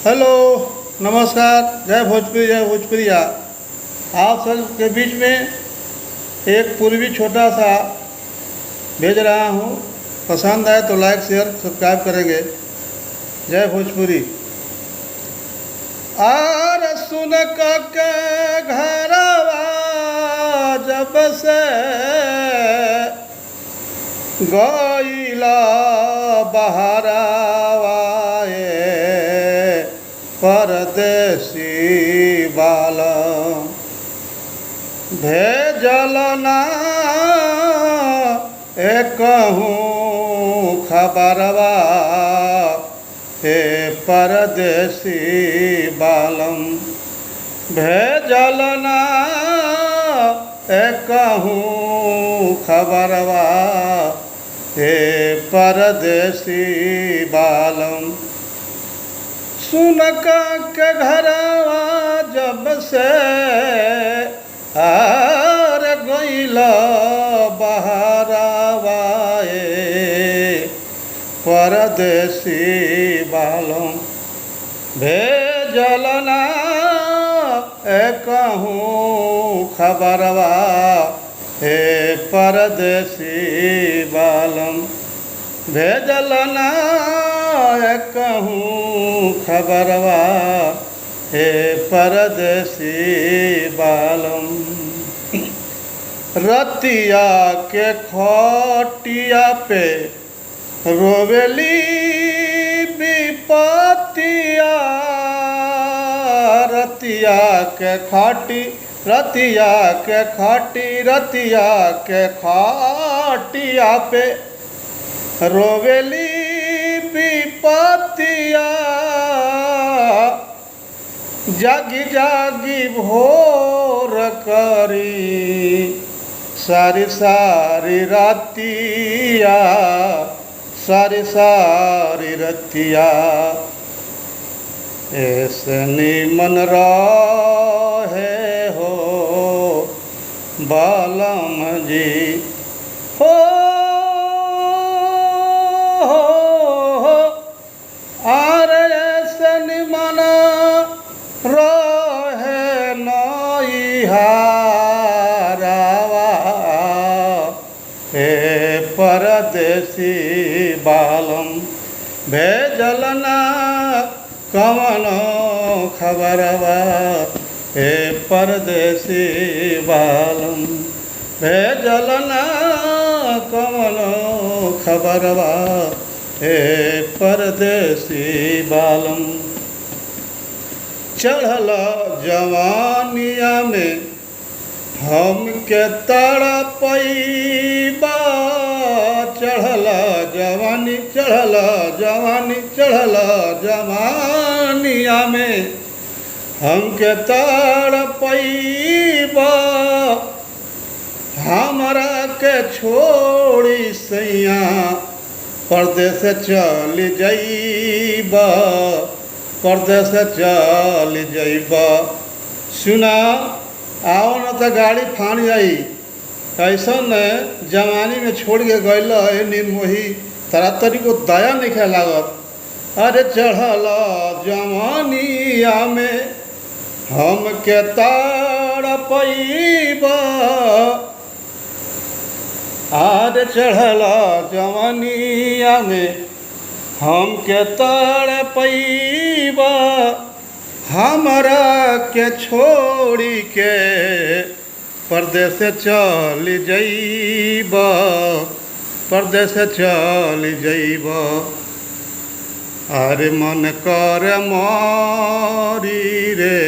Hello, नमस्कार। जय भोजपुरी, जय भोजपुरिया। आप सब के बीच में एक पूर्वी छोटा सा भेज रहा हूँ। पसंद आए तो लाइक शेयर सब्सक्राइब करेंगे। जय भोजपुरी। आर सुन के घरवा जब से गईला बहरावा परदेसी बालम भेजल ना कहूँ खबरवा हे परदेसी बालम भेजल ना कहूँ खबरवा हे परदेसी बालम सुन के घरवा जब से आर गईला बहरावा परदेसी बालम भेजल ना कहूँ खबरवा हे परदेसी बालम भेजल ना कहूँ खबरवा हे परदेसी बालम रतिया के खटिया पे रोवेली विपतिया रतिया के खटिया पे रोवेली विपतिया जागी जागी भोर करी सारी रतिया ऐसे निमन रहे हो बालम जी हो आर ऐसे निमन रहे नैहरावा हे परदेसी बालम भेजल ना कवन खबरवा हे परदेसी बालम भेजल ना कवन खबरवा हे परदेसी बालम चढ़ल जवानिया में हम के तड़पैबा चढ़ल जवानिया में हम के तड़पैबा हमरा के छोड़ी सैया परदेस चल जाइबा सुना आओ न तो गाड़ी फान जाई ऐसन जवानी में छोड़ के गईल निर्मोही तरा तरी को दया नहीं लागत। अरे चढ़ल जवानिया में हम के तड़पैबा आरे चढ़ल जवानिया में हम के तड़पैबा हमरा के छोड़ी के परदेस चल जइबा अरे मन कर मारी रे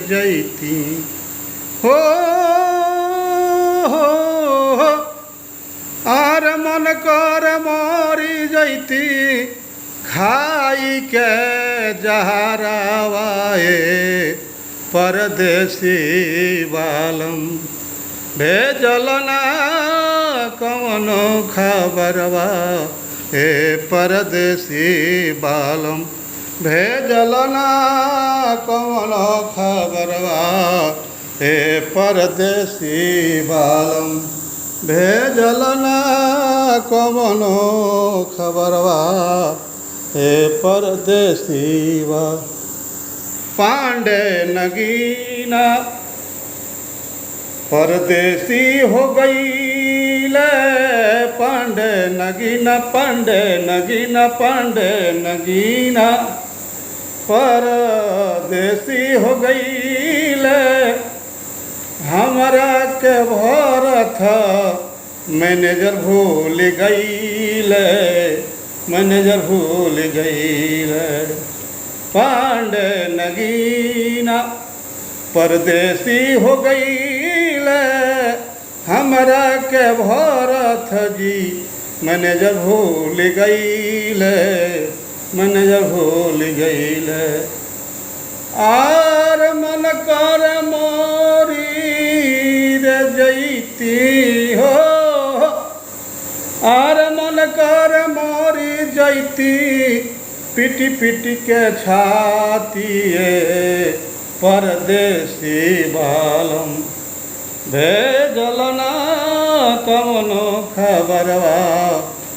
जैती हो आर मन कर मारी जैती खाई के जहरावा परदेसी बालम भेजल ना कवन खबरवा हे परदेसी बालम भेजल ना कवन खबरवा हे परदेसी बालम भेजल ना कवनो खबरवा हे परदेसीवा। पांडे नगीना परदेसी हो गई ले, पांडे नगीना पांडे नगीना पांडे नगीना परदेसी हो गई ले। हमरा के भरत मैनेजर भूल गई ले, मैनेजर भूल गई ले। पांडे नगीना परदेसी हो गई ले, हमरा के भरत जी मैनेजर भूल गई ले, मैनेजर भूल गई ले। आर मन कर मोरी रे जैती हो, आर मन कर मोरी जैती पिटी पिटी के छाती परदेसी बालम। भेजलना कवनो खबरवा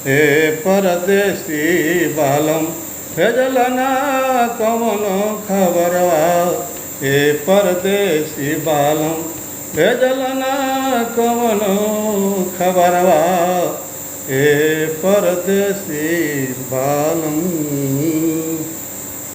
हे परदेसी बालम, भेजलना कवनो खबरवा हे परदेसी बालम, भेजलना कवनो खबरवा हे परदेसी बालम।